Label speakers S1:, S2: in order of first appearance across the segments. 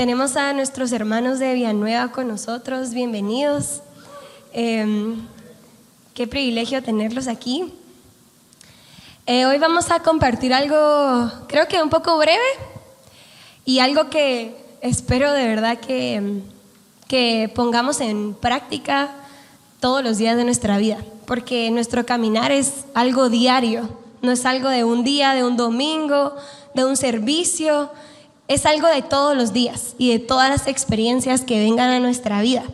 S1: Tenemos a nuestros hermanos de Villanueva con nosotros, bienvenidos. Qué privilegio tenerlos aquí. Hoy vamos a compartir algo, creo que un poco breve y algo que espero de verdad que pongamos en práctica todos los días de nuestra vida, porque nuestro caminar es algo diario, no es algo de un día, de un domingo, de un servicio. Es algo de todos los días y de todas las experiencias que vengan a nuestra vida.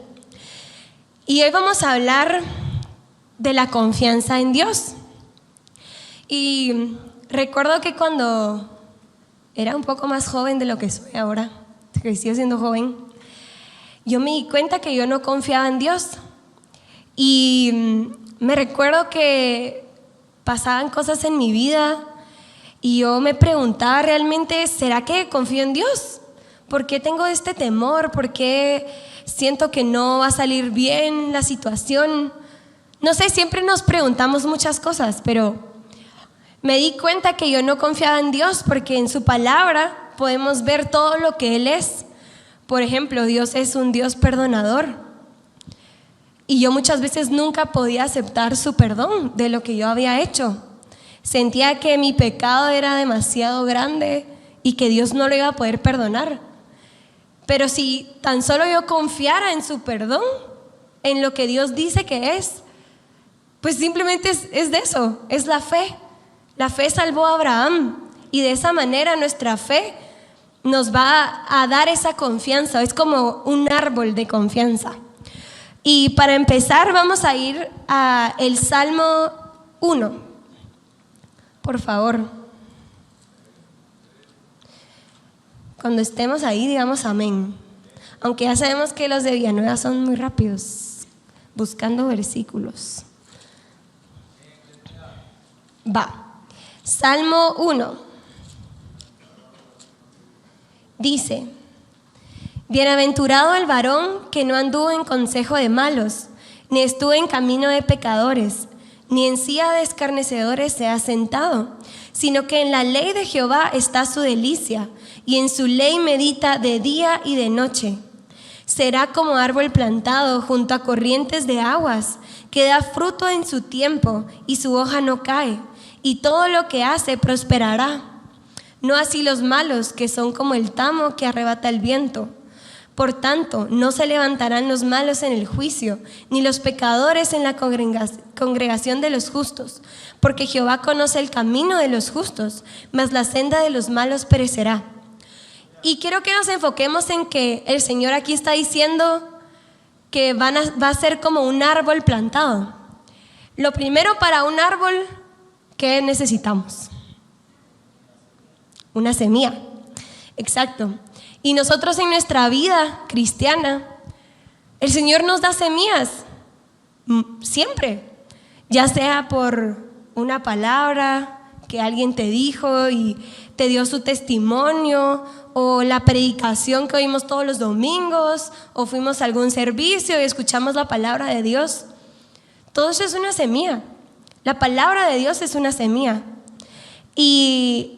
S1: Y hoy vamos a hablar de la confianza en Dios. Y recuerdo que cuando era un poco más joven de lo que soy ahora, que sigo siendo joven, yo me di cuenta que yo no confiaba en Dios. Y me recuerdo que pasaban cosas en mi vida y yo me preguntaba realmente, ¿será que confío en Dios? ¿Por qué tengo este temor? ¿Por qué siento que no va a salir bien la situación? No sé, siempre nos preguntamos muchas cosas, pero me di cuenta que yo no confiaba en Dios porque en su palabra podemos ver todo lo que Él es. Por ejemplo, Dios es un Dios perdonador. Y yo muchas veces nunca podía aceptar su perdón de lo que yo había hecho. Sentía que mi pecado era demasiado grande y que Dios no lo iba a poder perdonar. Pero si tan solo yo confiara en su perdón, en lo que Dios dice que es, pues simplemente es de eso, es la fe. La fe salvó a Abraham y de esa manera nuestra fe nos va a dar esa confianza. Es como un árbol de confianza. Y para empezar vamos a ir a el Salmo 1. Por favor, cuando estemos ahí, digamos amén. Aunque ya sabemos que los de Villanueva son muy rápidos, buscando versículos. Salmo 1. Dice: Bienaventurado el varón que no anduvo en consejo de malos, ni estuvo en camino de pecadores, ni en silla de escarnecedores se ha sentado, sino que en la ley de Jehová está su delicia, y en su ley medita de día y de noche. Será como árbol plantado junto a corrientes de aguas, que da fruto en su tiempo, y su hoja no cae, y todo lo que hace prosperará. No así los malos, que son como el tamo que arrebata el viento. Por tanto, no se levantarán los malos en el juicio, ni los pecadores en la congregación de los justos, porque Jehová conoce el camino de los justos, mas la senda de los malos perecerá. Y quiero que nos enfoquemos en que el Señor aquí está diciendo que va a ser como un árbol plantado. Lo primero para un árbol, ¿qué necesitamos? Una semilla. Exacto. Y nosotros en nuestra vida cristiana, el Señor nos da semillas, siempre, ya sea por una palabra que alguien te dijo y te dio su testimonio, o la predicación que oímos todos los domingos, o fuimos a algún servicio y escuchamos la palabra de Dios. Todo eso es una semilla. La palabra de Dios es una semilla. Y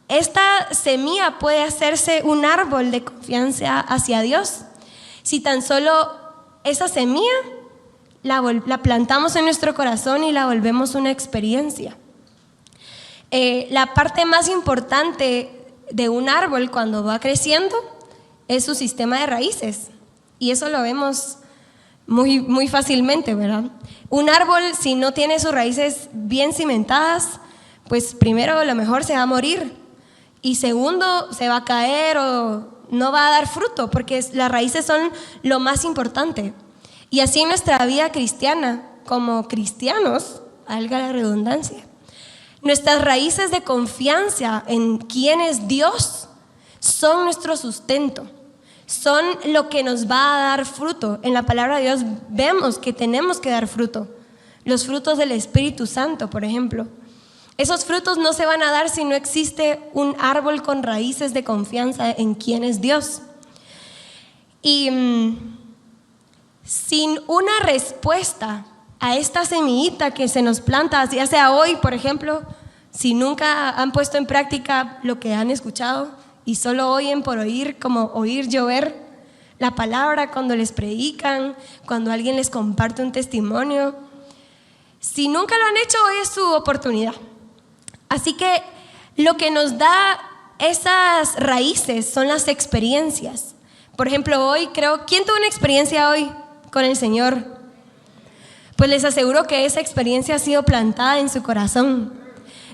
S1: esta semilla puede hacerse un árbol de confianza hacia Dios si tan solo esa semilla la plantamos en nuestro corazón y la volvemos una experiencia. La parte más importante de un árbol cuando va creciendo es su sistema de raíces, y eso lo vemos muy, muy fácilmente, ¿verdad? Un árbol, si no tiene sus raíces bien cimentadas, pues primero a lo mejor se va a morir. Y segundo, se va a caer o no va a dar fruto, porque las raíces son lo más importante. Y así en nuestra vida cristiana, como cristianos, valga la redundancia, nuestras raíces de confianza en quién es Dios son nuestro sustento, son lo que nos va a dar fruto. En la palabra de Dios vemos que tenemos que dar fruto. Los frutos del Espíritu Santo, por ejemplo. Esos frutos no se van a dar si no existe un árbol con raíces de confianza en quién es Dios. Y sin una respuesta a esta semillita que se nos planta, ya sea hoy, por ejemplo, si nunca han puesto en práctica lo que han escuchado y solo oyen por oír, como oír llover la palabra cuando les predican, cuando alguien les comparte un testimonio. Si nunca lo han hecho, hoy es su oportunidad. Así que lo que nos da esas raíces son las experiencias. Por ejemplo, hoy ¿quién tuvo una experiencia hoy con el Señor? Pues les aseguro que esa experiencia ha sido plantada en su corazón.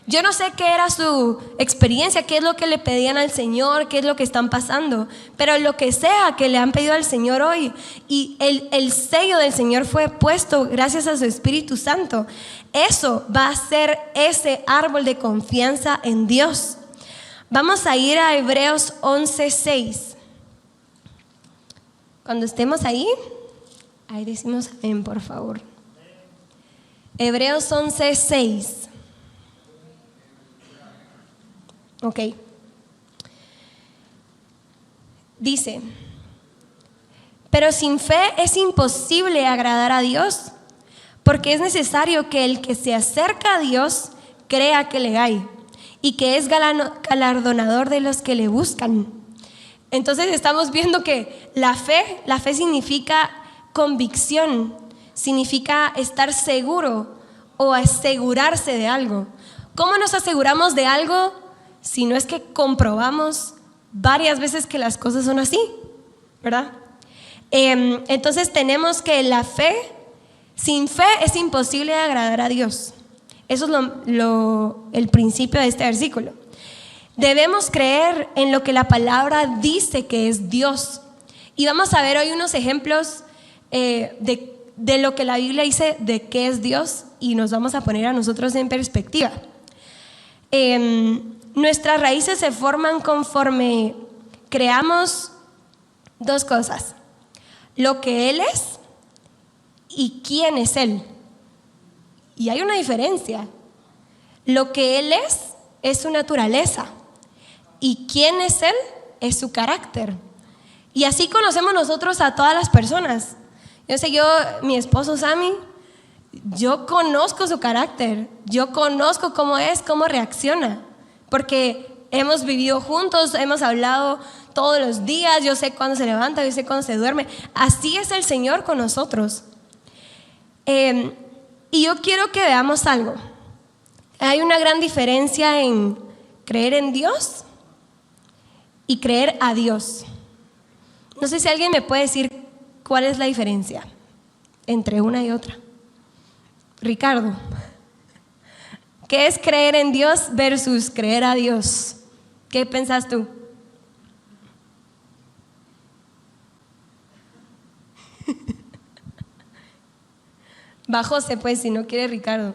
S1: Yo no sé qué era su experiencia, qué es lo que le pedían al Señor, qué es lo que están pasando, pero lo que sea que le han pedido al Señor hoy, y el sello del Señor fue puesto gracias a su Espíritu Santo, eso va a ser ese árbol de confianza en Dios. Vamos a ir a Hebreos 11:6. Cuando estemos ahí decimos amén, por favor. Hebreos 11:6. Ok. Dice: pero sin fe es imposible agradar a Dios, porque es necesario que el que se acerca a Dios crea que le hay y que es galardonador de los que le buscan. Entonces estamos viendo que la fe significa convicción, significa estar seguro o asegurarse de algo. ¿Cómo nos aseguramos de algo si no es que comprobamos varias veces que las cosas son así? ¿Verdad? Entonces tenemos que sin fe es imposible agradar a Dios. Eso es el principio de este versículo. Debemos creer en lo que la palabra dice que es Dios. Y vamos a ver hoy unos ejemplos de lo que la Biblia dice de qué es Dios, y nos vamos a poner a nosotros en perspectiva. Nuestras raíces se forman conforme creamos dos cosas: lo que Él es y quién es Él. Y hay una diferencia. Lo que Él es su naturaleza, y quién es Él es su carácter. Y así conocemos nosotros a todas las personas. Mi esposo Sammy, yo conozco su carácter, yo conozco cómo es, cómo reacciona, porque hemos vivido juntos, hemos hablado todos los días, yo sé cuándo se levanta, yo sé cuándo se duerme. Así es el Señor con nosotros. Y yo quiero que veamos algo. Hay una gran diferencia en creer en Dios y creer a Dios. No sé si alguien me puede decir cuál es la diferencia entre una y otra. Ricardo, ¿qué es creer en Dios versus creer a Dios? ¿Qué pensás tú? Va José, pues, si no quiere Ricardo.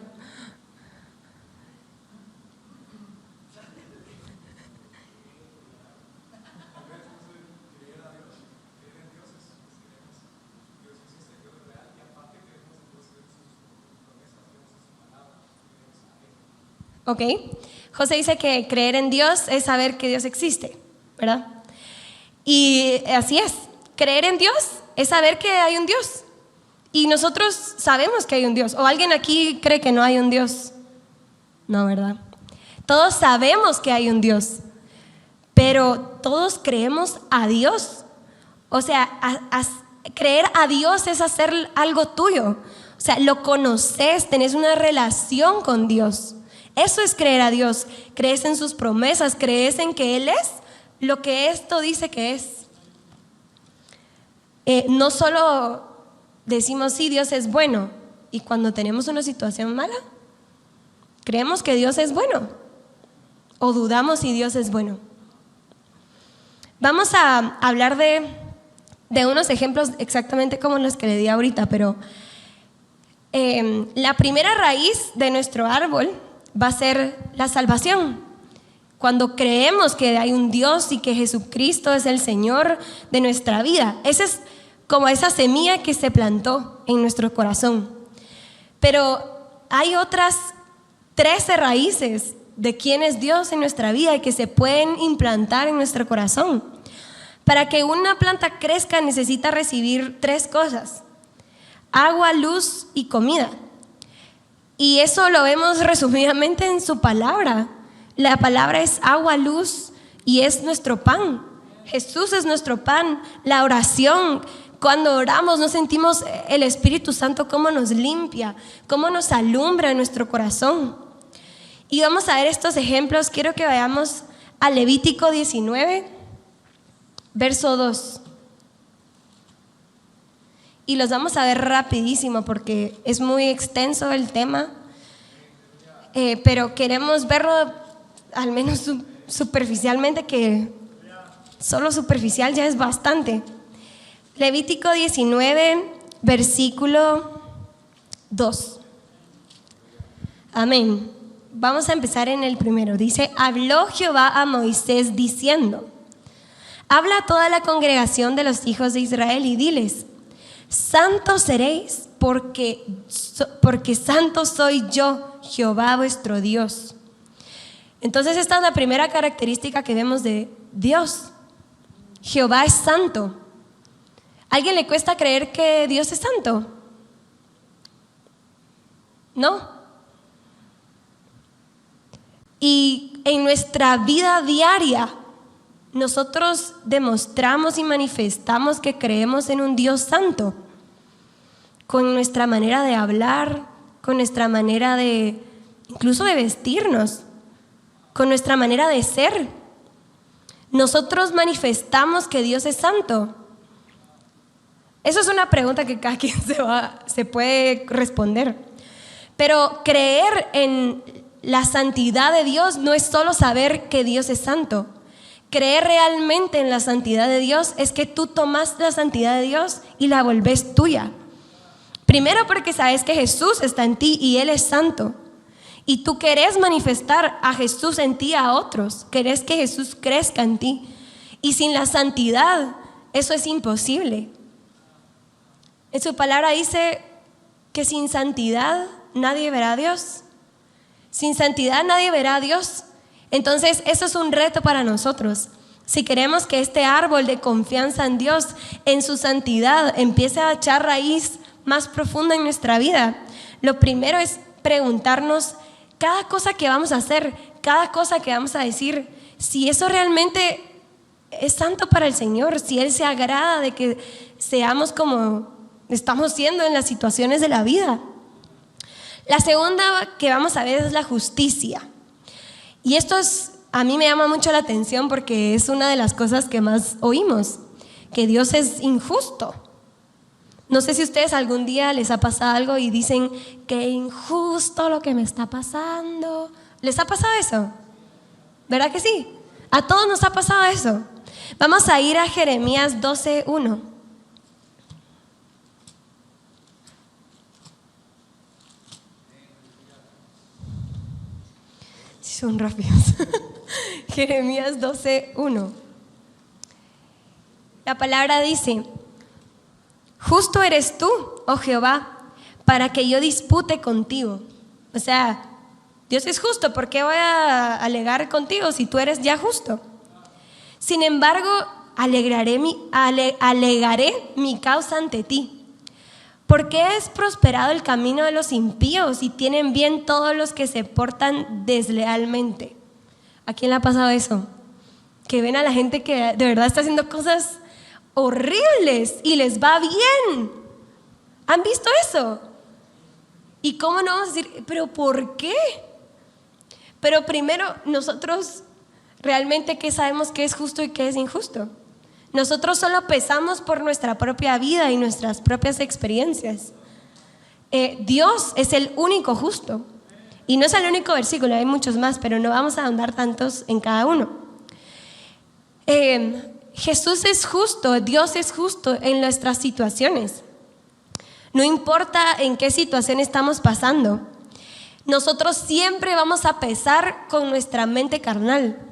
S1: Ok, José dice que creer en Dios es saber que Dios existe, ¿verdad? Y así es, creer en Dios es saber que hay un Dios. Y nosotros sabemos que hay un Dios. ¿O alguien aquí cree que no hay un Dios? No, ¿verdad? Todos sabemos que hay un Dios, pero todos creemos a Dios. O sea, creer a Dios es hacer algo tuyo. O sea, lo conoces, tenés una relación con Dios. Eso es creer a Dios. Crees en sus promesas, crees en que Él es lo que esto dice que es. No solo decimos sí, Dios es bueno, y cuando tenemos una situación mala, creemos que Dios es bueno, o dudamos si Dios es bueno. Vamos a hablar de unos ejemplos exactamente como los que le di ahorita, pero la primera raíz de nuestro árbol va a ser la salvación. Cuando creemos que hay un Dios y que Jesucristo es el Señor de nuestra vida, esa es como esa semilla que se plantó en nuestro corazón. Pero hay otras 13 raíces de quién es Dios en nuestra vida y que se pueden implantar en nuestro corazón. Para que una planta crezca necesita recibir 3 cosas: agua, luz y comida. Y eso lo vemos resumidamente en su palabra. La palabra es agua, luz y es nuestro pan. Jesús es nuestro pan. La oración, cuando oramos nos sentimos el Espíritu Santo cómo nos limpia, cómo nos alumbra en nuestro corazón. Y vamos a ver estos ejemplos. Quiero que vayamos a Levítico 19, verso 2. Y los vamos a ver rapidísimo porque es muy extenso el tema, pero queremos verlo al menos superficialmente, que solo superficial ya es bastante. Levítico 19, versículo 2. Amén. Vamos a empezar en el primero. Dice: habló Jehová a Moisés diciendo: habla a toda la congregación de los hijos de Israel y diles: santos seréis, porque santo soy yo, Jehová vuestro Dios. Entonces esta es la primera característica que vemos de Dios. Jehová es santo. ¿A alguien le cuesta creer que Dios es santo? ¿No? Y en nuestra vida diaria nosotros demostramos y manifestamos que creemos en un Dios santo con nuestra manera de hablar, con nuestra manera de, incluso de vestirnos, con nuestra manera de ser. Nosotros manifestamos que Dios es santo. Eso es una pregunta que cada quien se puede responder. Pero creer en la santidad de Dios no es solo saber que Dios es santo. Creer realmente en la santidad de Dios es que tú tomas la santidad de Dios y la volvés tuya. Primero porque sabes que Jesús está en ti y Él es santo. Y tú querés manifestar a Jesús en ti a otros. Querés que Jesús crezca en ti. Y sin la santidad, eso es imposible. En su palabra dice que sin santidad nadie verá a Dios. Sin santidad nadie verá a Dios. Entonces eso es un reto para nosotros. Si queremos que este árbol de confianza en Dios, en su santidad, empiece a echar raíz más profunda en nuestra vida, lo primero es preguntarnos cada cosa que vamos a hacer, cada cosa que vamos a decir, si eso realmente es santo para el Señor, si Él se agrada de que seamos como estamos siendo en las situaciones de la vida. La segunda que vamos a ver es la justicia. Y esto a mí me llama mucho la atención porque es una de las cosas que más oímos, que Dios es injusto. No sé si a ustedes algún día les ha pasado algo y dicen, qué injusto lo que me está pasando. ¿Les ha pasado eso? ¿Verdad que sí? A todos nos ha pasado eso. Vamos a ir a Jeremías 12:1. Sí, son rápidos. Jeremías 12:1. La palabra dice: justo eres tú, oh Jehová, para que yo dispute contigo. O sea, Dios es justo, ¿por qué voy a alegar contigo si tú eres ya justo? Sin embargo, alegaré mi causa ante ti. ¿Por qué es prosperado el camino de los impíos y tienen bien todos los que se portan deslealmente? ¿A quién le ha pasado eso? Que ven a la gente que de verdad está haciendo cosas horribles y les va bien. ¿Han visto eso? ¿Y cómo no vamos a decir, pero por qué? Pero primero, nosotros realmente, ¿qué sabemos que es justo y qué es injusto? Nosotros solo pesamos por nuestra propia vida y nuestras propias experiencias. Dios es el único justo. Y no es el único versículo, hay muchos más, pero no vamos a ahondar tantos en cada uno. Jesús es justo, Dios es justo en nuestras situaciones. No importa en qué situación estamos pasando, nosotros siempre vamos a pesar con nuestra mente carnal.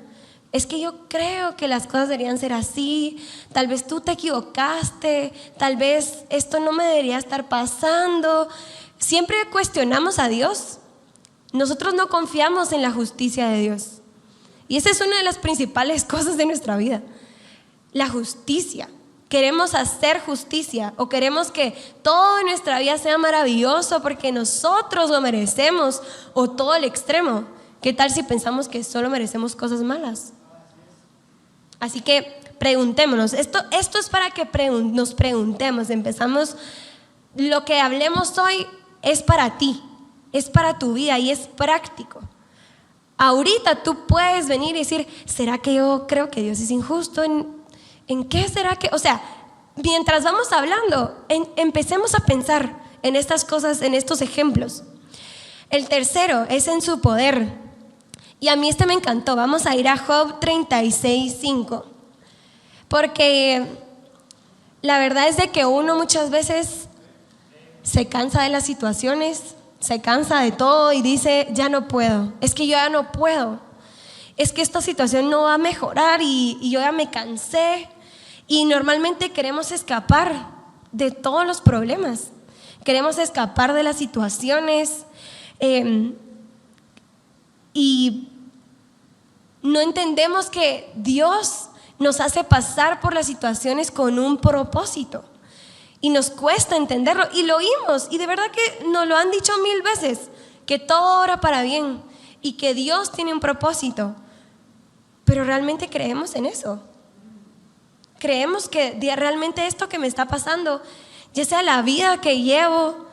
S1: Es que yo creo que las cosas deberían ser así, tal vez tú te equivocaste, tal vez esto no me debería estar pasando. Siempre cuestionamos a Dios. Nosotros no confiamos en la justicia de Dios. Y esa es una de las principales cosas de nuestra vida. La justicia. Queremos hacer justicia o queremos que todo en nuestra vida sea maravilloso porque nosotros lo merecemos, o todo el extremo. ¿Qué tal si pensamos que solo merecemos cosas malas? Así que preguntémonos. Esto es para que nos preguntemos. Empezamos, lo que hablemos hoy es para ti, es para tu vida y es práctico. Ahorita tú puedes venir y decir, ¿será que yo creo que Dios es injusto? ¿En qué será que? O sea, mientras vamos hablando, empecemos a pensar en estas cosas, en estos ejemplos. El tercero es en su poder. Y a mí me encantó. Vamos a ir a Job 36:5. Porque la verdad es de que uno muchas veces se cansa de las situaciones, se cansa de todo y dice, ya no puedo, es que yo ya no puedo, es que esta situación no va a mejorar y yo ya me cansé. Y normalmente queremos escapar de todos los problemas, queremos escapar de las situaciones y no entendemos que Dios nos hace pasar por las situaciones con un propósito. Y nos cuesta entenderlo, y lo oímos, y de verdad que nos lo han dicho 1000 veces, que todo obra para bien, y que Dios tiene un propósito. Pero ¿realmente creemos en eso? ¿Creemos que realmente esto que me está pasando, ya sea la vida que llevo,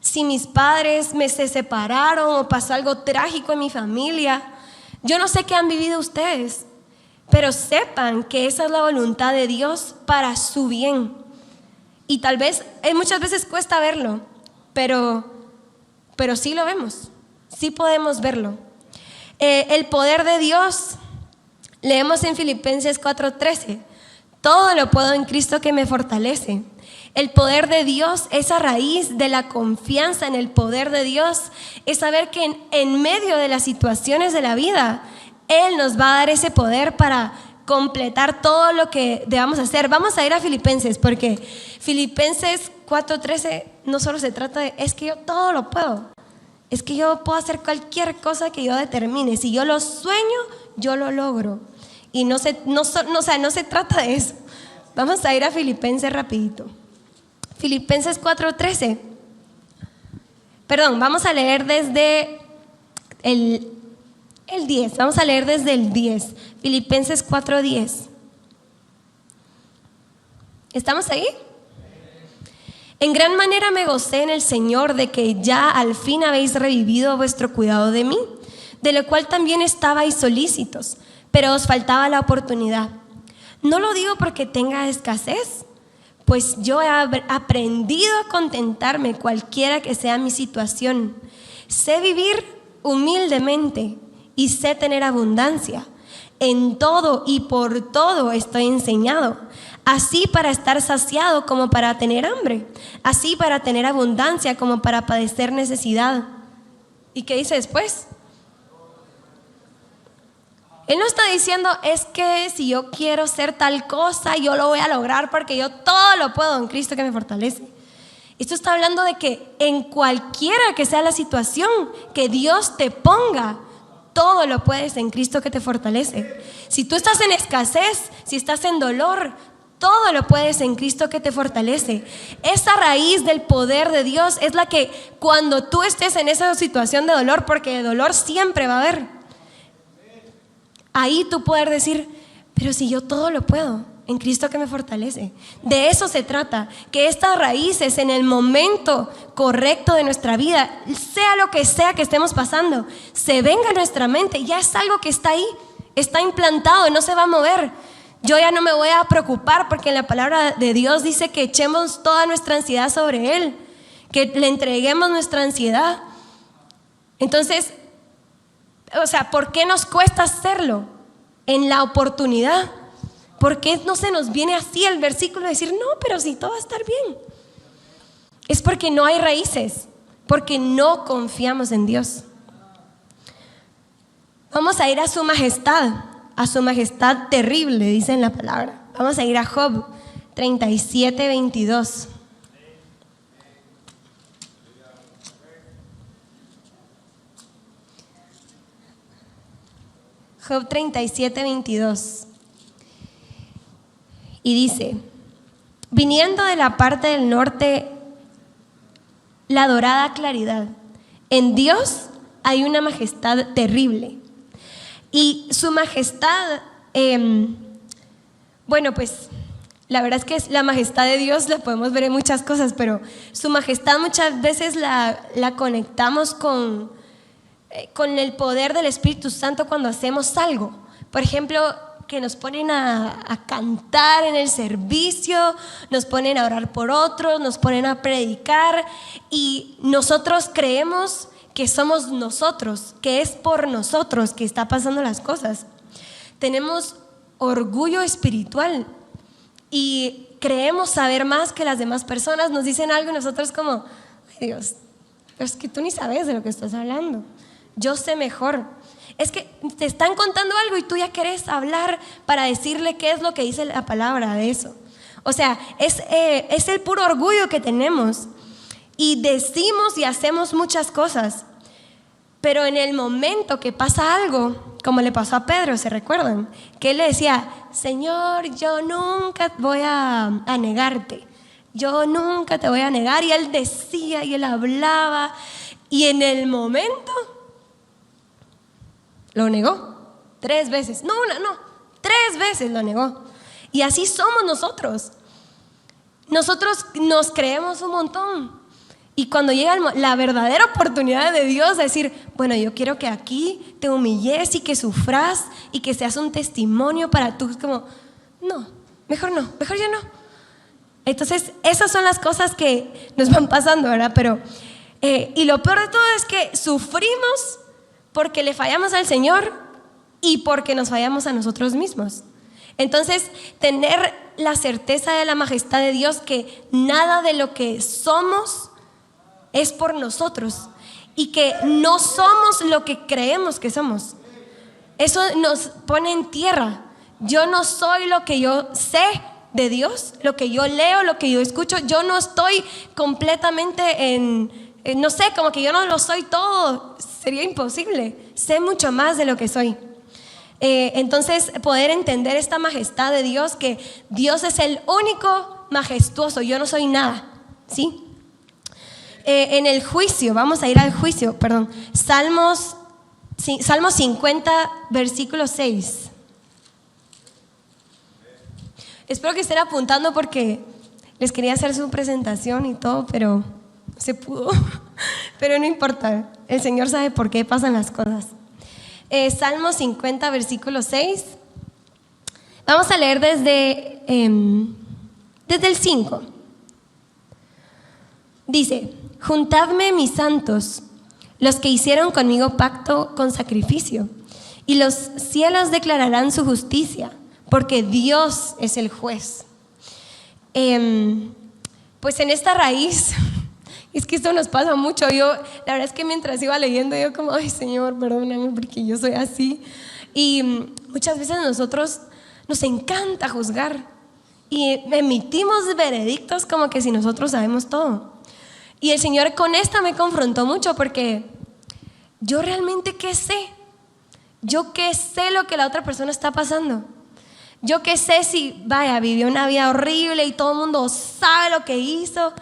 S1: si mis padres se separaron o pasó algo trágico en mi familia? Yo no sé qué han vivido ustedes, pero sepan que esa es la voluntad de Dios para su bien. Y tal vez muchas veces cuesta verlo, pero sí lo vemos, sí podemos verlo. El poder de Dios, leemos en Filipenses 4:13, todo lo puedo en Cristo que me fortalece. El poder de Dios, esa raíz de la confianza en el poder de Dios, es saber que en medio de las situaciones de la vida, Él nos va a dar ese poder para completar todo lo que debamos hacer. Vamos a ir a Filipenses, porque Filipenses 4:13 no solo se trata de, es que yo todo lo puedo, es que yo puedo hacer cualquier cosa que yo determine, si yo lo sueño, yo lo logro. Y no se trata de eso. Vamos a ir a Filipenses rapidito. Filipenses 4:13. Perdón, vamos a leer desde el 10. Vamos a leer desde el 10. Filipenses 4:10. ¿Estamos ahí? En gran manera me gocé en el Señor de que ya al fin habéis revivido vuestro cuidado de mí, de lo cual también estabais solícitos, pero os faltaba la oportunidad. No lo digo porque tenga escasez, pues yo he aprendido a contentarme cualquiera que sea mi situación. Sé vivir humildemente y sé tener abundancia. En todo y por todo estoy enseñado, así para estar saciado como para tener hambre, así para tener abundancia como para padecer necesidad. ¿Y qué dice después? Él no está diciendo, es que si yo quiero ser tal cosa, yo lo voy a lograr porque yo todo lo puedo en Cristo que me fortalece. Esto está hablando de que en cualquiera que sea la situación que Dios te ponga, todo lo puedes en Cristo que te fortalece. Si tú estás en escasez, si estás en dolor, todo lo puedes en Cristo que te fortalece. Esa raíz del poder de Dios es la que cuando tú estés en esa situación de dolor, porque de dolor siempre va a haber, ahí tú poder decir, pero si yo todo lo puedo en Cristo que me fortalece. De eso se trata, que estas raíces en el momento correcto de nuestra vida, sea lo que sea que estemos pasando, se venga a nuestra mente. Ya es algo que está ahí, está implantado y no se va a mover. Yo ya no me voy a preocupar porque en la palabra de Dios dice que echemos toda nuestra ansiedad sobre Él, que le entreguemos nuestra ansiedad. Entonces, ¿por qué nos cuesta hacerlo en la oportunidad? ¿Por qué no se nos viene así el versículo de decir, no, pero si todo va a estar bien? Es porque no hay raíces, porque no confiamos en Dios. Vamos a ir a su majestad terrible, dice en la palabra. Vamos a ir a Job 37:22. Job 37:22. Y dice, viniendo de la parte del norte, la dorada claridad, en Dios hay una majestad terrible. Y su majestad Bueno, pues la verdad es que la majestad de Dios la podemos ver en muchas cosas, pero su majestad muchas veces la conectamos con el poder del Espíritu Santo cuando hacemos algo. Por ejemplo, que nos ponen a cantar en el servicio, nos ponen a orar por otros, nos ponen a predicar y nosotros creemos que somos nosotros, que es por nosotros que está pasando las cosas. Tenemos orgullo espiritual y creemos saber más que las demás personas. Nos dicen algo y nosotros como, ay Dios, pero es que tú ni sabes de lo que estás hablando, yo sé mejor. Es que te están contando algo y tú ya querés hablar para decirle qué es lo que dice la palabra de eso. O sea, es el puro orgullo que tenemos y decimos y hacemos muchas cosas, pero en el momento que pasa algo, como le pasó a Pedro, ¿se recuerdan? Que él le decía, Señor, yo nunca voy a negarte, yo nunca te voy a negar, y él decía y él hablaba y en el momento lo negó 3 veces, no una, no, 3 veces lo negó. Y así somos nosotros. Nosotros nos creemos un montón. Y cuando llega la verdadera oportunidad de Dios de decir, bueno, yo quiero que aquí te humilles y que sufras y que seas un testimonio para tú, como, no, mejor ya no. Entonces, esas son las cosas que nos van pasando, ¿verdad? Pero, y lo peor de todo es que sufrimos porque le fallamos al Señor y porque nos fallamos a nosotros mismos. Entonces, tener la certeza de la majestad de Dios, que nada de lo que somos es por nosotros y que no somos lo que creemos que somos. Eso nos pone en tierra. Yo no soy lo que yo sé de Dios, lo que yo leo, lo que yo escucho. Yo no estoy completamente no sé, como que yo no lo soy todo, sería imposible. Sé mucho más de lo que soy. Entonces, poder entender esta majestad de Dios, que Dios es el único majestuoso, yo no soy nada, ¿sí? En el juicio, vamos a ir al juicio, perdón. Salmo 50, versículo 6. Espero que estén apuntando porque les quería hacer su presentación y todo, pero no se pudo. Pero no importa, el Señor sabe por qué pasan las cosas. Salmo 50, versículo 6. Vamos a leer desde el 5. Dice: juntadme mis santos, los que hicieron conmigo pacto con sacrificio, y los cielos declararán su justicia, porque Dios es el juez. Pues en esta raíz, es que esto nos pasa mucho. Yo, la verdad es que mientras iba leyendo, yo como, ay Señor, perdóname porque yo soy así. Y muchas veces a nosotros nos encanta juzgar y emitimos veredictos como que si nosotros sabemos todo. Y el Señor con esta me confrontó mucho, porque yo realmente ¿qué sé? Yo ¿qué sé lo que la otra persona está pasando? Yo ¿qué sé si, vaya, vivió una vida horrible y todo el mundo sabe lo que hizo?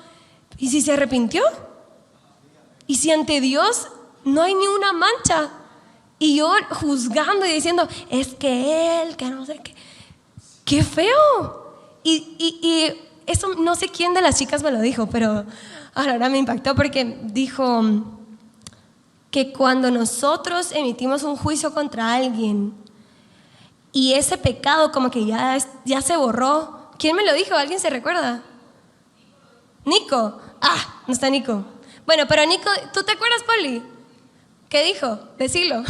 S1: ¿Y si se arrepintió? ¿Y si ante Dios no hay ni una mancha? Y yo juzgando y diciendo, es que él, que no sé qué. ¡Qué feo! Y eso no sé quién de las chicas me lo dijo, pero ahora me impactó, porque dijo que cuando nosotros emitimos un juicio contra alguien y ese pecado como que ya se borró. ¿Quién me lo dijo? ¿Alguien se recuerda? Nico. Ah, no está Nico. Bueno, pero Nico, ¿tú te acuerdas, Poli? ¿Qué dijo? Decilo.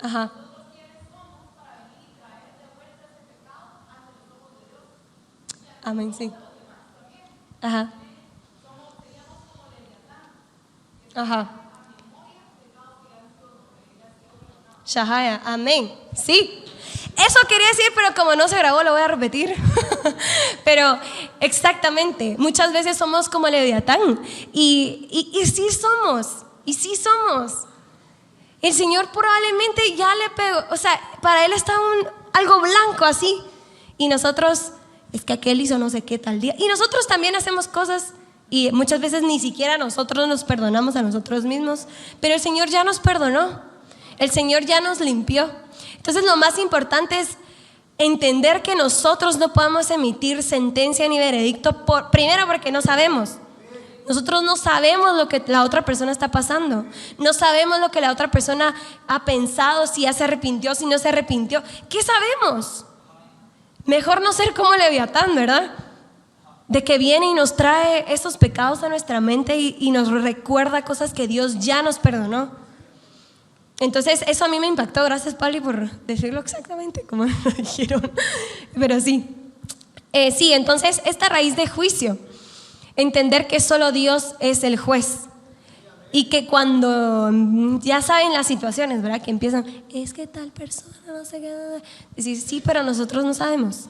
S1: Ajá. Amén, sí. Ajá. Ajá. Shahaya, amén. Sí. Eso quería decir, pero como no se grabó, lo voy a repetir. Pero exactamente, muchas veces somos como Leviatán. Y sí somos. Y sí somos. El Señor probablemente ya le pegó, o sea, para Él está algo blanco así. Y nosotros es que aquel hizo no sé qué tal día. Y nosotros también hacemos cosas y muchas veces ni siquiera nosotros nos perdonamos a nosotros mismos, pero el Señor ya nos perdonó, el Señor ya nos limpió. Entonces lo más importante es entender que nosotros no podemos emitir sentencia ni veredicto, primero porque no sabemos. Nosotros no sabemos lo que la otra persona está pasando. No sabemos lo que la otra persona ha pensado, si ya se arrepintió, si no se arrepintió. ¿Qué sabemos? Mejor no ser como Leviatán, ¿verdad? De que viene y nos trae esos pecados a nuestra mente y nos recuerda cosas que Dios ya nos perdonó. Entonces eso a mí me impactó. Gracias, Pali, por decirlo exactamente como lo dijeron. Pero sí, entonces esta raíz de juicio, entender que solo Dios es el juez y que cuando ya saben las situaciones, ¿verdad? Que empiezan, es que tal persona no sé qué, decir sí, pero nosotros no sabemos.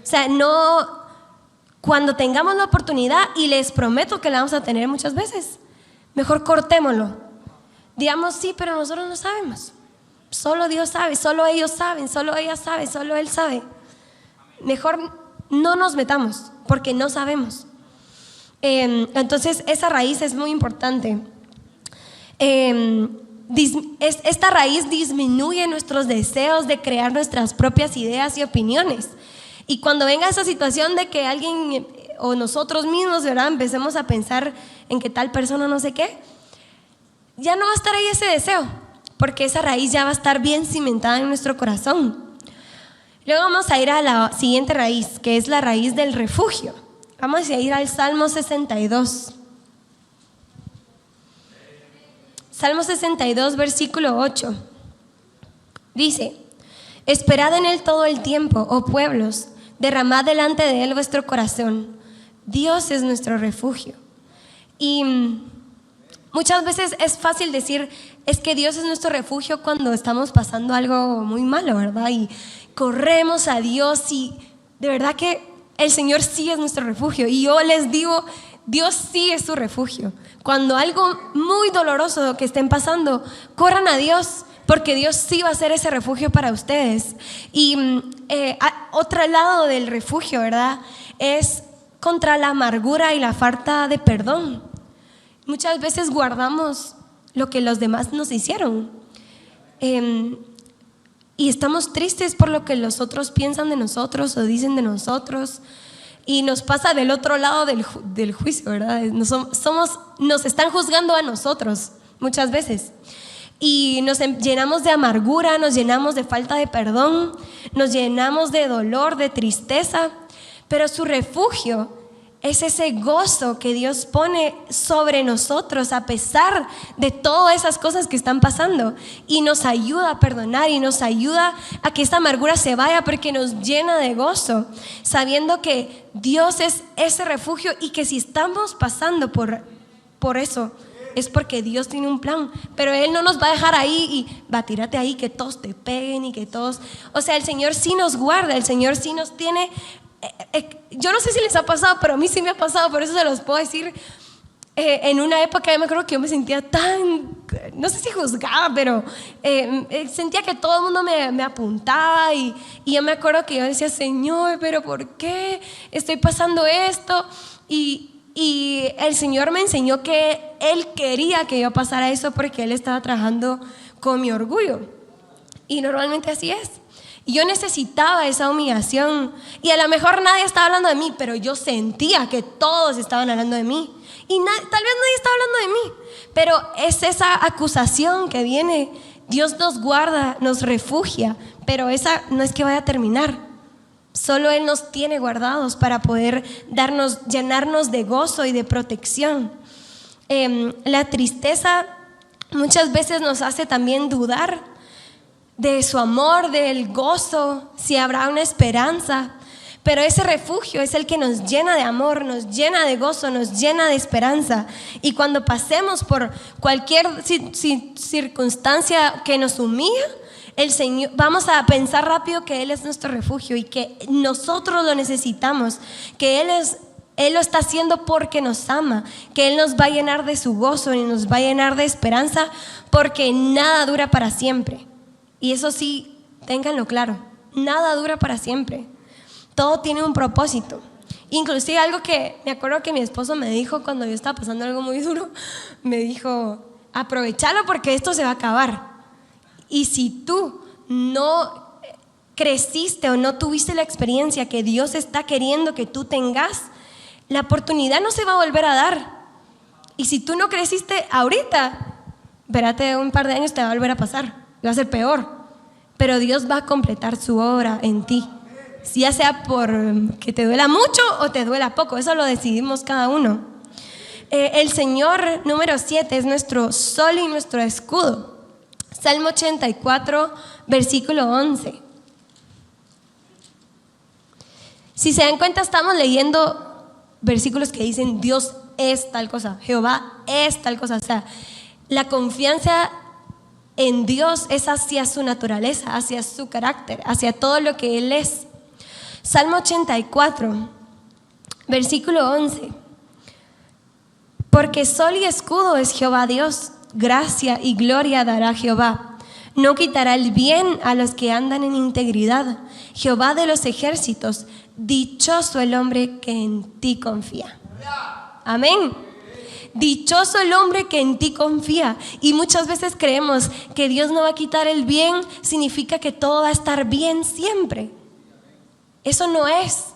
S1: O sea, no, cuando tengamos la oportunidad, y les prometo que la vamos a tener muchas veces, mejor cortémoslo. Digamos sí, pero nosotros no sabemos. Solo Dios sabe, solo ellos saben, solo ella sabe, solo él sabe. Mejor no nos metamos porque no sabemos. Entonces esa raíz es muy importante. Esta raíz disminuye nuestros deseos de crear nuestras propias ideas y opiniones. Y cuando venga esa situación de que alguien o nosotros mismos, ¿verdad?, empecemos a pensar en que tal persona no sé qué, ya no va a estar ahí ese deseo, porque esa raíz ya va a estar bien cimentada en nuestro corazón. Luego vamos a ir a la siguiente raíz, que es la raíz del refugio. Vamos a ir al Salmo 62. Salmo 62, versículo 8. Dice: esperad en él todo el tiempo, oh pueblos, derramad delante de él vuestro corazón. Dios es nuestro refugio. Y muchas veces es fácil decir, es que Dios es nuestro refugio cuando estamos pasando algo muy malo, ¿verdad? Y corremos a Dios, y de verdad que el Señor sí es nuestro refugio. Y yo les digo, Dios sí es su refugio. Cuando algo muy doloroso que estén pasando, corran a Dios, porque Dios sí va a ser ese refugio para ustedes. Y otro lado del refugio, ¿verdad?, es contra la amargura y la falta de perdón. Muchas veces guardamos lo que los demás nos hicieron, y estamos tristes por lo que los otros piensan de nosotros o dicen de nosotros, y nos pasa del otro lado del juicio, ¿verdad? Nos están juzgando a nosotros muchas veces, y nos llenamos de amargura, nos llenamos de falta de perdón, nos llenamos de dolor, de tristeza. Pero su refugio es ese gozo que Dios pone sobre nosotros a pesar de todas esas cosas que están pasando, y nos ayuda a perdonar y nos ayuda a que esta amargura se vaya, porque nos llena de gozo, sabiendo que Dios es ese refugio, y que si estamos pasando por eso es porque Dios tiene un plan, pero Él no nos va a dejar ahí y va, tírate ahí, que todos te peguen y que todos, o sea, el Señor sí nos guarda, el Señor sí nos tiene. Yo no sé si les ha pasado, pero a mí sí me ha pasado, por eso se los puedo decir. En una época yo me acuerdo que yo me sentía tan, no sé si juzgada, pero sentía que todo el mundo me apuntaba, y yo me acuerdo que yo decía, Señor, pero ¿por qué estoy pasando esto? Y el Señor me enseñó que Él quería que yo pasara eso, porque Él estaba trabajando con mi orgullo, y normalmente así es. Y yo necesitaba esa humillación, y a lo mejor nadie estaba hablando de mí, pero yo sentía que todos estaban hablando de mí, y tal vez nadie está hablando de mí, pero es esa acusación que viene. Dios nos guarda, nos refugia, pero esa no es que vaya a terminar. Solo Él nos tiene guardados para poder llenarnos de gozo y de protección. La tristeza muchas veces nos hace también dudar de su amor, del gozo, si habrá una esperanza. Pero ese refugio es el que nos llena de amor, nos llena de gozo, nos llena de esperanza. Y cuando pasemos por cualquier circunstancia que nos humilla, el Señor, vamos a pensar rápido que Él es nuestro refugio y que nosotros lo necesitamos, que Él lo está haciendo porque nos ama, que Él nos va a llenar de su gozo y nos va a llenar de esperanza, porque nada dura para siempre. Y eso sí, ténganlo claro, nada dura para siempre. Todo tiene un propósito. Inclusive algo que me acuerdo que mi esposo me dijo cuando yo estaba pasando algo muy duro, me dijo, aprovechalo porque esto se va a acabar. Y si tú no creciste o no tuviste la experiencia que Dios está queriendo que tú tengas, la oportunidad no se va a volver a dar. Y si tú no creciste ahorita, espérate un par de años, te va a volver a pasar, va a ser peor. Pero Dios va a completar su obra en ti, ya sea por que te duela mucho o te duela poco, eso lo decidimos cada uno. El Señor, número 7, es nuestro sol y nuestro escudo. Salmo 84, versículo 11. Si se dan cuenta, estamos leyendo versículos que dicen Dios es tal cosa, Jehová es tal cosa. O sea, la confianza en Dios es hacia su naturaleza, hacia su carácter, hacia todo lo que Él es. Salmo 84, versículo 11. Porque sol y escudo es Jehová Dios, gracia y gloria dará Jehová. No quitará el bien a los que andan en integridad. Jehová de los ejércitos, dichoso el hombre que en ti confía. Amén. Dichoso el hombre que en ti confía. Y muchas veces creemos que Dios no va a quitar el bien, significa que todo va a estar bien siempre. Eso no es.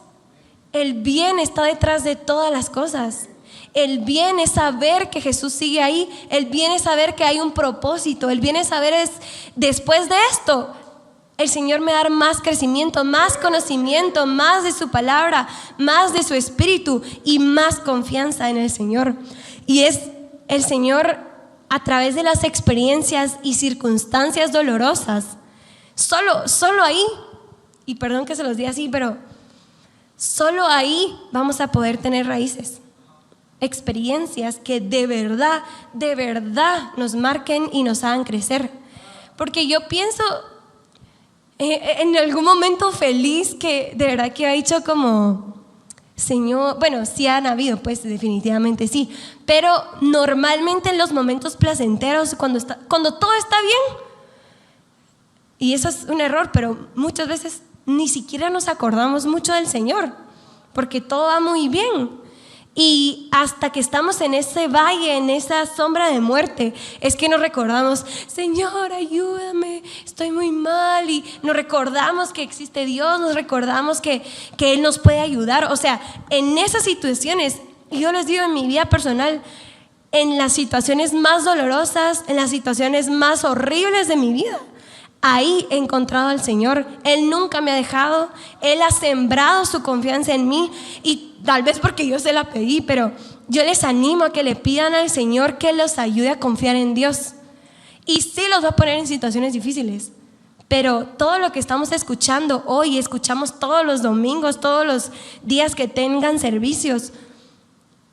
S1: El bien está detrás de todas las cosas. El bien es saber que Jesús sigue ahí. El bien es saber que hay un propósito. El bien es saber después de esto, el Señor me va a dar más crecimiento, más conocimiento, más de su palabra, más de su espíritu y más confianza en el Señor. Y es el Señor a través de las experiencias y circunstancias dolorosas. Solo ahí, y perdón que se los diga así, pero solo ahí vamos a poder tener raíces. Experiencias que de verdad nos marquen y nos hagan crecer. Porque yo pienso en algún momento feliz que de verdad que ha dicho como, Señor, bueno, sí han habido, pues definitivamente sí, pero normalmente en los momentos placenteros, cuando todo está bien, y eso es un error, pero muchas veces ni siquiera nos acordamos mucho del Señor, porque todo va muy bien. Y hasta que estamos en ese valle, en esa sombra de muerte, es que nos recordamos, Señor, ayúdame, estoy muy mal. Y nos recordamos que existe Dios, nos recordamos que Él nos puede ayudar. O sea, en esas situaciones, y yo les digo en mi vida personal, en las situaciones más dolorosas, en las situaciones más horribles de mi vida, ahí he encontrado al Señor. Él nunca me ha dejado. Él ha sembrado su confianza en mí. Y tal vez porque yo se la pedí, pero yo les animo a que le pidan al Señor que los ayude a confiar en Dios. Y sí los va a poner en situaciones difíciles, pero todo lo que estamos escuchando hoy, escuchamos todos los domingos, todos los días que tengan servicios,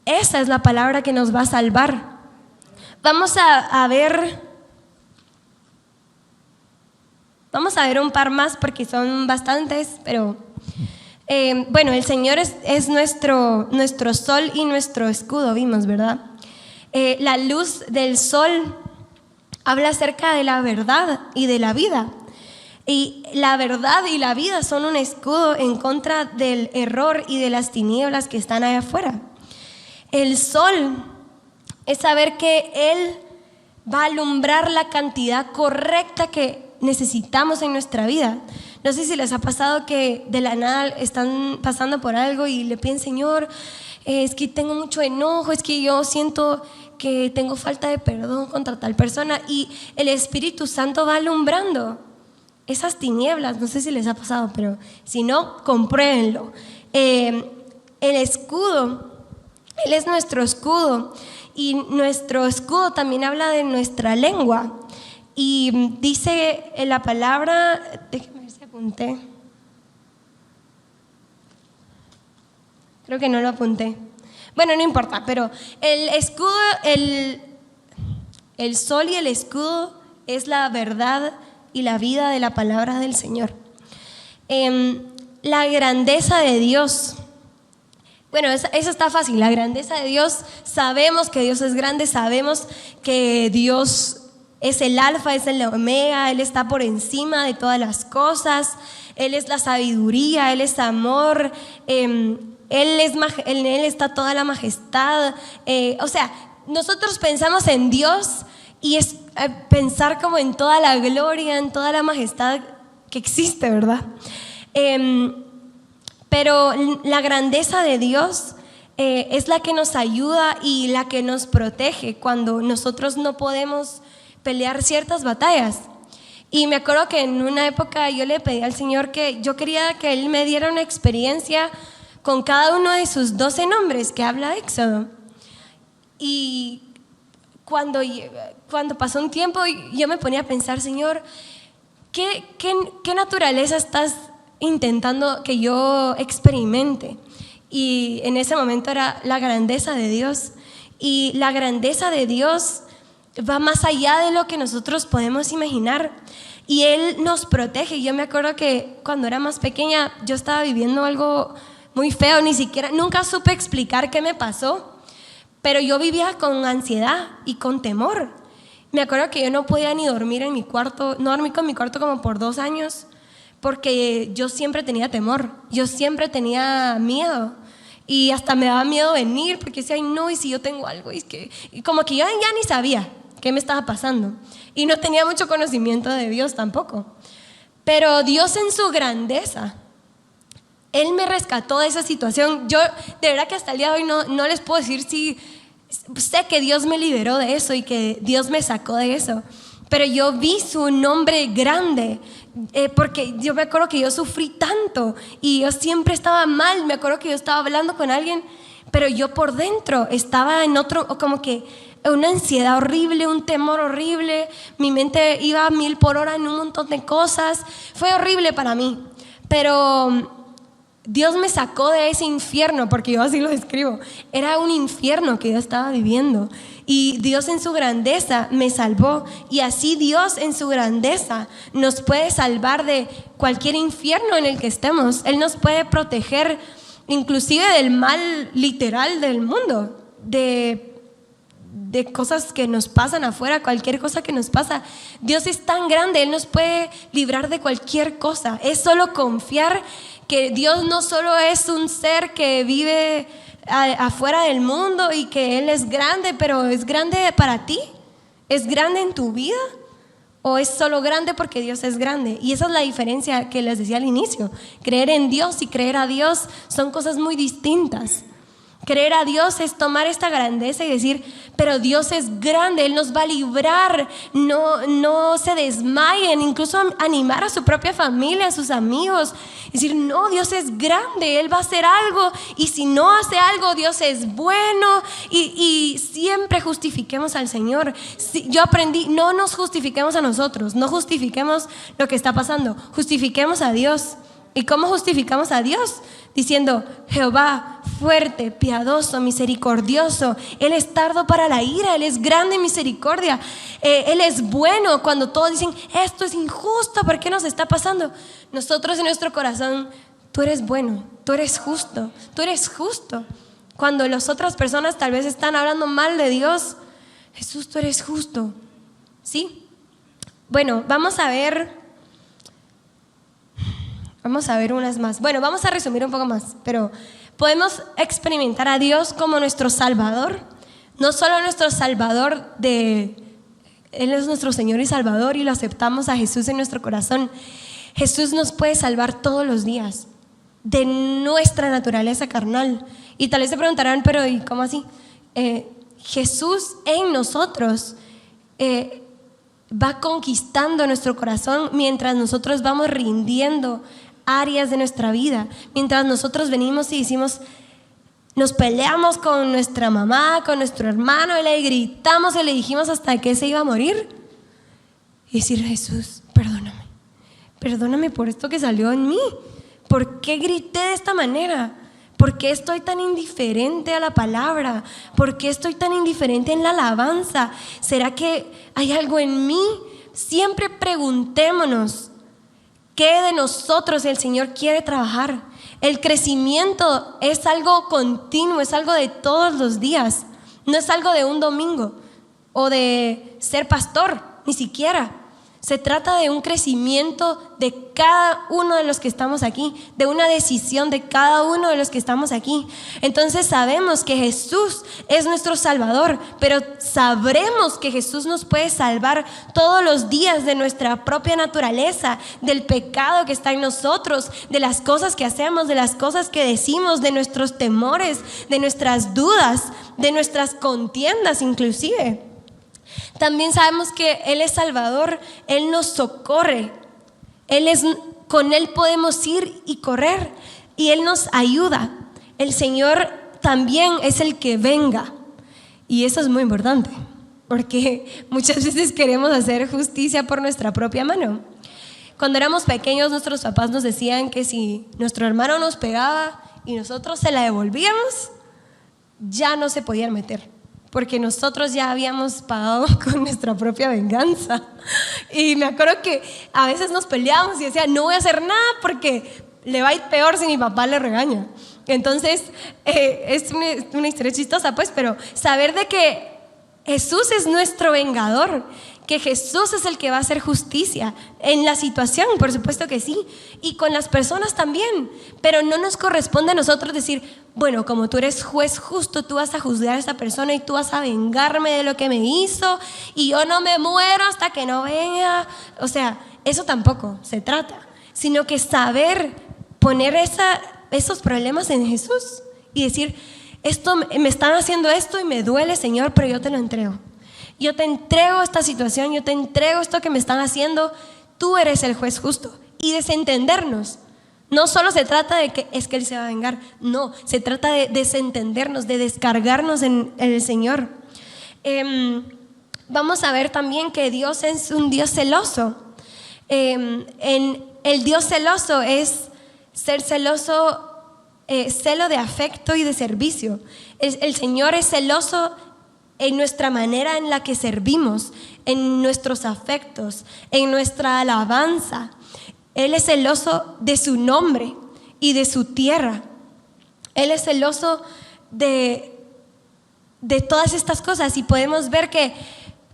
S1: esa es la palabra que nos va a salvar. Vamos a ver un par más porque son bastantes, pero bueno, el Señor es nuestro sol y nuestro escudo, vimos, ¿verdad? La luz del sol habla acerca de la verdad y de la vida. Y la verdad y la vida son un escudo en contra del error y de las tinieblas que están allá afuera. El sol es saber que Él va a alumbrar la cantidad correcta que necesitamos en nuestra vida. No sé si les ha pasado que de la nada están pasando por algo y le piden, Señor, es que tengo mucho enojo, es que yo siento que tengo falta de perdón contra tal persona, y el Espíritu Santo va alumbrando esas tinieblas. No sé si les ha pasado, pero si no, compruébenlo. El escudo, Él es nuestro escudo, y nuestro escudo también habla de nuestra lengua. Y dice en la palabra, déjenme ver si apunté. Creo que no lo apunté. Bueno, no importa, pero el escudo, el sol y el escudo es la verdad y la vida de la palabra del Señor. La grandeza de Dios. Bueno, eso está fácil. La grandeza de Dios, sabemos que Dios es grande, sabemos que Dios es el alfa, es el omega, Él está por encima de todas las cosas. Él es la sabiduría, Él es amor, en Él está toda la majestad. O sea, nosotros pensamos en Dios y es pensar como en toda la gloria, en toda la majestad que existe, ¿verdad? Pero la grandeza de Dios es la que nos ayuda y la que nos protege cuando nosotros no podemos pelear ciertas batallas. Y me acuerdo que en una época yo le pedí al Señor que yo quería que Él me diera una experiencia con cada uno de sus 12 nombres que habla Éxodo. Y cuando pasó un tiempo yo me ponía a pensar, Señor, ¿qué naturaleza estás intentando que yo experimente? Y en ese momento era la grandeza de Dios. Y la grandeza de Dios va más allá de lo que nosotros podemos imaginar. Y Él nos protege. Yo me acuerdo que cuando era más pequeña yo estaba viviendo algo muy feo. Nunca supe explicar qué me pasó. Pero yo vivía con ansiedad y con temor. Me acuerdo que yo no podía ni dormir en mi cuarto. No dormí con mi cuarto como por 2 años. Porque yo siempre tenía temor. Yo siempre tenía miedo. Y hasta me daba miedo venir porque decía, ay no, y si yo tengo algo. Y como que yo ya ni sabía qué me estaba pasando. Y no tenía mucho conocimiento de Dios tampoco. Pero Dios en su grandeza, Él me rescató de esa situación. Yo de verdad que hasta el día de hoy no les puedo decir si sé que Dios me liberó de eso y que Dios me sacó de eso. Pero yo vi su nombre grande, porque yo me acuerdo que yo sufrí tanto y yo siempre estaba mal. Me acuerdo que yo estaba hablando con alguien, pero yo por dentro estaba en otro, como que una ansiedad horrible, un temor horrible. Mi mente iba a 1000 por hora en un montón de cosas. Fue horrible para mí, pero Dios me sacó de ese infierno, porque yo así lo describo. Era un infierno que yo estaba viviendo. Y Dios en su grandeza me salvó. Y así Dios en su grandeza nos puede salvar de cualquier infierno en el que estemos. Él nos puede proteger inclusive del mal literal del mundo, de cosas que nos pasan afuera, cualquier cosa que nos pasa. Dios es tan grande, Él nos puede librar de cualquier cosa. Es solo confiar que Dios no solo es un ser que vive afuera del mundo y que Él es grande, pero es grande para ti. ¿Es grande en tu vida? ¿O es solo grande porque Dios es grande? Y esa es la diferencia que les decía al inicio. Creer en Dios y creer a Dios son cosas muy distintas. Creer a Dios es tomar esta grandeza y decir, pero Dios es grande, Él nos va a librar, no se desmayen, incluso animar a su propia familia, a sus amigos, decir, no, Dios es grande, Él va a hacer algo, y si no hace algo, Dios es bueno, y siempre justifiquemos al Señor. Yo aprendí, no nos justifiquemos a nosotros, no justifiquemos lo que está pasando, justifiquemos a Dios. ¿Y cómo justificamos a Dios? Diciendo, Jehová, fuerte, piadoso, misericordioso. Él es tardo para la ira, Él es grande en misericordia. Él es bueno. Cuando todos dicen, esto es injusto, ¿por qué nos está pasando? Nosotros en nuestro corazón, tú eres bueno, tú eres justo, tú eres justo. Cuando las otras personas tal vez están hablando mal de Dios, Jesús, tú eres justo. ¿Sí? Bueno, vamos a ver unas más. Bueno, vamos a resumir un poco más, pero podemos experimentar a Dios como nuestro Salvador, no solo nuestro Salvador Él es nuestro Señor y Salvador y lo aceptamos a Jesús en nuestro corazón. Jesús nos puede salvar todos los días de nuestra naturaleza carnal. Y tal vez se preguntarán, pero ¿y cómo así? Jesús en nosotros va conquistando nuestro corazón mientras nosotros vamos rindiendo áreas de nuestra vida. Mientras nosotros venimos y decimos, nos peleamos con nuestra mamá, con nuestro hermano, y le gritamos y le dijimos hasta que se iba a morir, y decir, Jesús, perdóname por esto que salió en mí. ¿Por qué grité de esta manera? ¿Por qué estoy tan indiferente a la palabra? ¿Por qué estoy tan indiferente en la alabanza? ¿Será que hay algo en mí? Siempre preguntémonos qué de nosotros el Señor quiere trabajar. El crecimiento es algo continuo, es algo de todos los días. No es algo de un domingo o de ser pastor, ni siquiera. Se trata de un crecimiento de cada uno de los que estamos aquí, de una decisión de cada uno de los que estamos aquí. Entonces sabemos que Jesús es nuestro Salvador, pero sabremos que Jesús nos puede salvar todos los días de nuestra propia naturaleza, del pecado que está en nosotros, de las cosas que hacemos, de las cosas que decimos, de nuestros temores, de nuestras dudas, de nuestras contiendas inclusive. También sabemos que Él es Salvador, Él nos socorre, con Él podemos ir y correr y Él nos ayuda. El Señor también es el que venga, y eso es muy importante, porque muchas veces queremos hacer justicia por nuestra propia mano. Cuando éramos pequeños, nuestros papás nos decían que si nuestro hermano nos pegaba y nosotros se la devolvíamos, ya no se podían meter, porque nosotros ya habíamos pagado con nuestra propia venganza. Y me acuerdo que a veces nos peleábamos y decía, no voy a hacer nada porque le va a ir peor si mi papá le regaña. Entonces, es una historia chistosa, pues, pero saber de que Jesús es nuestro vengador, que Jesús es el que va a hacer justicia en la situación, por supuesto que sí, y con las personas también, pero no nos corresponde a nosotros decir, bueno, como tú eres juez justo, tú vas a juzgar a esa persona y tú vas a vengarme de lo que me hizo y yo no me muero hasta que no venga. O sea, eso tampoco se trata, sino que saber poner esos problemas en Jesús y decir, me están haciendo esto y me duele, Señor, pero yo te lo entrego. Yo te entrego esta situación, yo te entrego esto que me están haciendo, tú eres el juez justo. Y desentendernos. No solo se trata de que es que Él se va a vengar, no, se trata de desentendernos, de descargarnos en el Señor. Vamos a ver también que Dios es un Dios celoso. El Dios celoso es ser celoso, celo de afecto y de servicio. El Señor es celoso en nuestra manera en la que servimos, en nuestros afectos, en nuestra alabanza. Él es celoso de su nombre y de su tierra. Él es celoso de todas estas cosas, y podemos ver que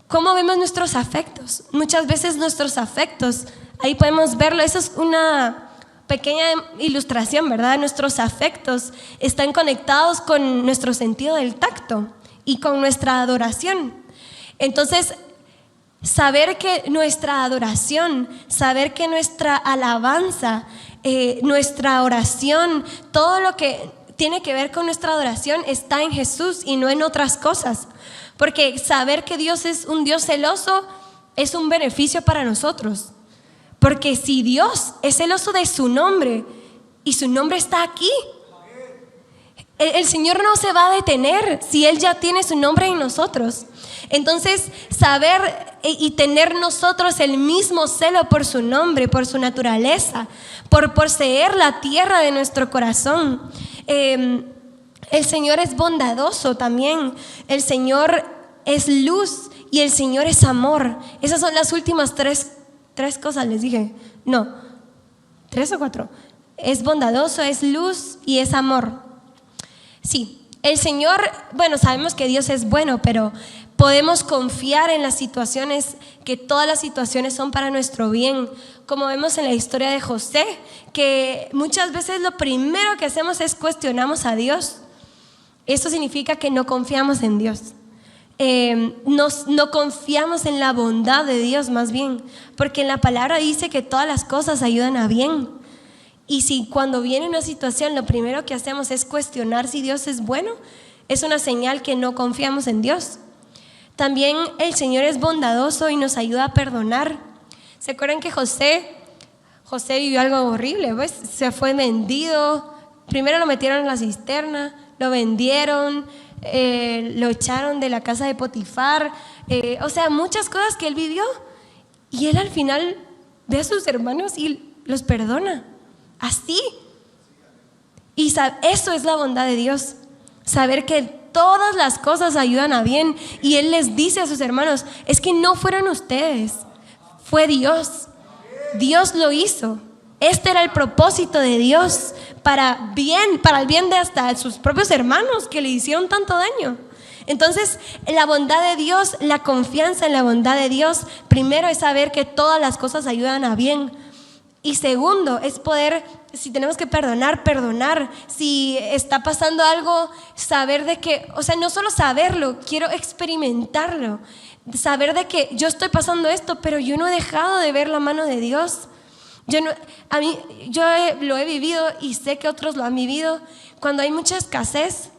S1: cómo vemos nuestros afectos. Muchas veces nuestros afectos, ahí podemos verlo, eso es una pequeña ilustración, ¿verdad? Nuestros afectos están conectados con nuestro sentido del tacto y con nuestra adoración. Entonces, saber que nuestra adoración, saber que nuestra alabanza, nuestra oración, todo lo que tiene que ver con nuestra adoración está en Jesús y no en otras cosas. Porque saber que Dios es un Dios celoso es un beneficio para nosotros. Porque si Dios es celoso de su nombre y su nombre está aquí, el Señor no se va a detener si Él ya tiene su nombre en nosotros. Entonces, saber y tener nosotros el mismo celo por su nombre, por su naturaleza, por poseer la tierra de nuestro corazón. El Señor es bondadoso también. El Señor es luz y el Señor es amor. Esas son las últimas tres cosas, les dije. No, 3 o 4. Es bondadoso, es luz y es amor. Sí, el Señor, bueno, sabemos que Dios es bueno, pero podemos confiar en las situaciones, que todas las situaciones son para nuestro bien. Como vemos en la historia de José, que muchas veces lo primero que hacemos es cuestionamos a Dios. Eso significa que no confiamos en Dios. No confiamos en la bondad de Dios, más bien, porque en la palabra dice que todas las cosas ayudan a bien. Y si cuando viene una situación lo primero que hacemos es cuestionar si Dios es bueno, es una señal que no confiamos en Dios. También el Señor es bondadoso y nos ayuda a perdonar. ¿Se acuerdan que José vivió algo horrible? Pues se fue vendido, primero lo metieron en la cisterna, lo vendieron, lo echaron de la casa de Potifar, o sea, muchas cosas que él vivió, y él al final ve a sus hermanos y los perdona, así. Y eso es la bondad de Dios, saber que todas las cosas ayudan a bien. Y él les dice a sus hermanos, es que no fueron ustedes, fue Dios. Dios lo hizo. Este era el propósito de Dios para el bien de hasta sus propios hermanos que le hicieron tanto daño. Entonces, la bondad de Dios, la confianza en la bondad de Dios, primero es saber que todas las cosas ayudan a bien. Y segundo, es poder, si tenemos que perdonar, perdonar. Si está pasando algo, saber de que, o sea, no solo saberlo, quiero experimentarlo. Saber de que yo estoy pasando esto, pero yo no he dejado de ver la mano de Dios. Yo lo he vivido y sé que otros lo han vivido. Cuando hay mucha escasez,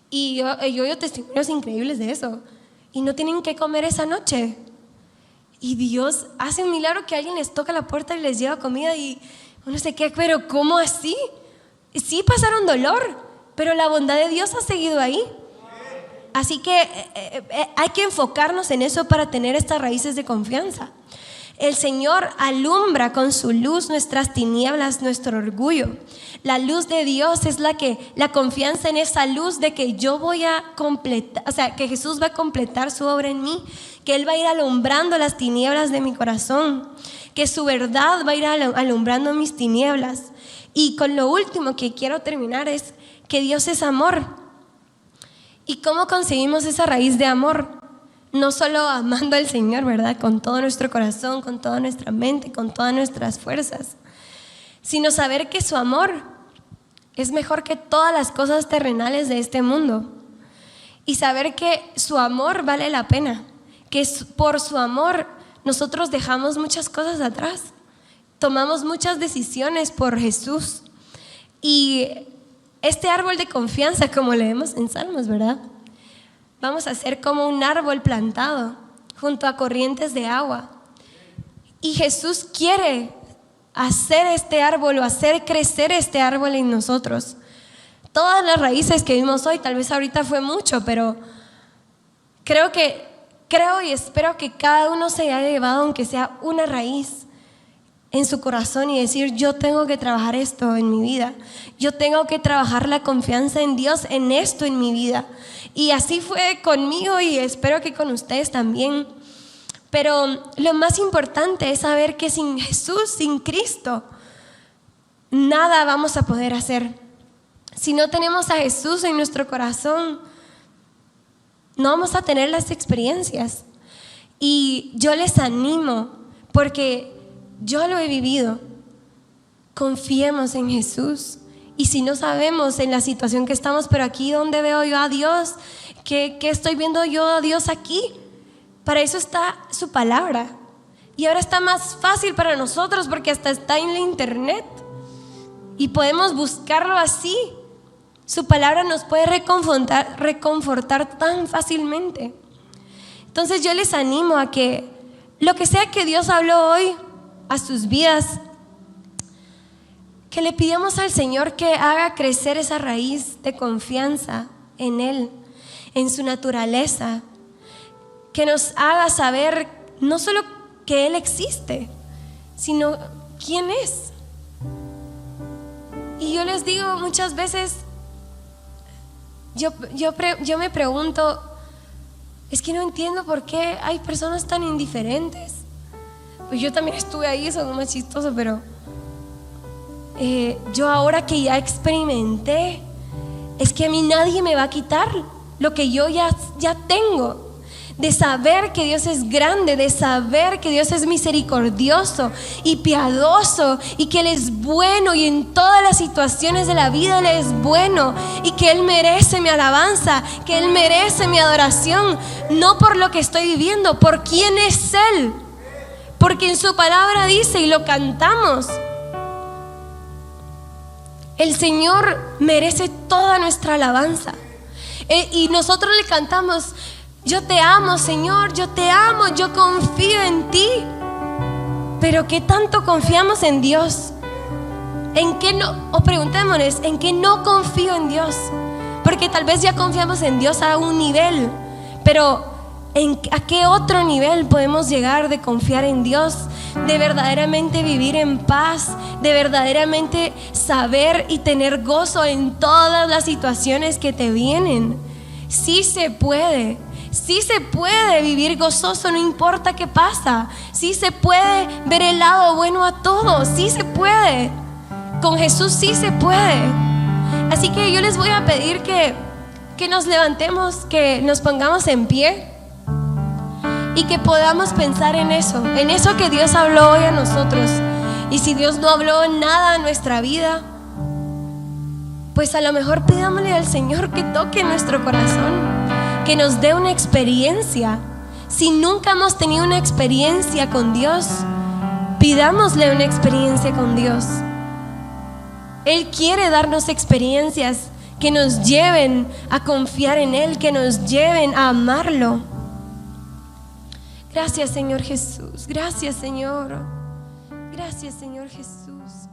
S1: y yo oigo testimonios increíbles de eso, y no tienen que comer esa noche. Y Dios hace un milagro que alguien les toca la puerta y les lleva comida y uno se queda, pero ¿cómo así? Sí pasaron dolor, pero la bondad de Dios ha seguido ahí. Así que hay que enfocarnos en eso para tener estas raíces de confianza. El Señor alumbra con su luz nuestras tinieblas, nuestro orgullo. La luz de Dios es la confianza en esa luz de que yo voy a completar, o sea, que Jesús va a completar su obra en mí, que Él va a ir alumbrando las tinieblas de mi corazón, que su verdad va a ir alumbrando mis tinieblas. Y con lo último que quiero terminar es que Dios es amor. ¿Y cómo conseguimos esa raíz de amor? No solo amando al Señor, ¿verdad? Con todo nuestro corazón, con toda nuestra mente, con todas nuestras fuerzas, sino saber que su amor es mejor que todas las cosas terrenales de este mundo. Y saber que su amor vale la pena, que por su amor nosotros dejamos muchas cosas atrás, tomamos muchas decisiones por Jesús. Y este árbol de confianza, como leemos en Salmos, ¿verdad? Vamos a ser como un árbol plantado junto a corrientes de agua. Y Jesús quiere hacer este árbol o hacer crecer este árbol en nosotros. Todas las raíces que vimos hoy, tal vez ahorita fue mucho, pero creo y espero que cada uno se haya llevado, aunque sea una raíz en su corazón, y decir: yo tengo que trabajar esto en mi vida, yo tengo que trabajar la confianza en Dios en esto en mi vida. Y así fue conmigo y espero que con ustedes también. Pero lo más importante es saber que sin Jesús, sin Cristo, nada vamos a poder hacer. Si no tenemos a Jesús en nuestro corazón, no vamos a tener las experiencias. Y yo les animo, porque yo lo he vivido. Confiemos en Jesús. Y si no sabemos en la situación que estamos, pero aquí, ¿dónde veo yo a Dios? ¿Qué estoy viendo yo a Dios aquí? Para eso está su palabra. Y ahora está más fácil para nosotros porque hasta está en la internet y podemos buscarlo así. Su palabra nos puede reconfortar tan fácilmente. Entonces yo les animo a que lo que sea que Dios habló hoy a sus vidas, que le pidamos al Señor que haga crecer esa raíz de confianza en Él, en su naturaleza, que nos haga saber no solo que Él existe, sino quién es. Y yo les digo muchas veces, yo me pregunto, es que no entiendo por qué hay personas tan indiferentes. Pues yo también estuve ahí, eso es más chistoso, pero yo ahora que ya experimenté, es que a mí nadie me va a quitar lo que yo ya tengo. De saber que Dios es grande, de saber que Dios es misericordioso y piadoso, y que Él es bueno, y en todas las situaciones de la vida Él es bueno, y que Él merece mi alabanza, que Él merece mi adoración, no por lo que estoy viviendo, por quién es Él, porque en su palabra dice, y lo cantamos, el Señor merece toda nuestra alabanza. Y nosotros le cantamos: yo te amo, Señor, yo te amo, yo confío en ti. Pero ¿qué tanto confiamos en Dios? ¿En qué no? O preguntémonos, ¿en qué no confío en Dios? Porque tal vez ya confiamos en Dios a un nivel, pero ¿a qué otro nivel podemos llegar de confiar en Dios? De verdaderamente vivir en paz, de verdaderamente saber y tener gozo en todas las situaciones que te vienen. Sí se puede. Sí se puede vivir gozoso, no importa qué pasa. Sí se puede ver el lado bueno a todo. Sí se puede. Con Jesús sí se puede. Así que yo les voy a pedir que que nos levantemos, que nos pongamos en pie y que podamos pensar en eso que Dios habló hoy a nosotros. Y si Dios no habló nada en nuestra vida, pues a lo mejor pidámosle al Señor que toque nuestro corazón, que nos dé una experiencia. Si nunca hemos tenido una experiencia con Dios, pidámosle una experiencia con Dios. Él quiere darnos experiencias que nos lleven a confiar en Él, que nos lleven a amarlo. Gracias, Señor Jesús. Gracias, Señor. Gracias, Señor Jesús.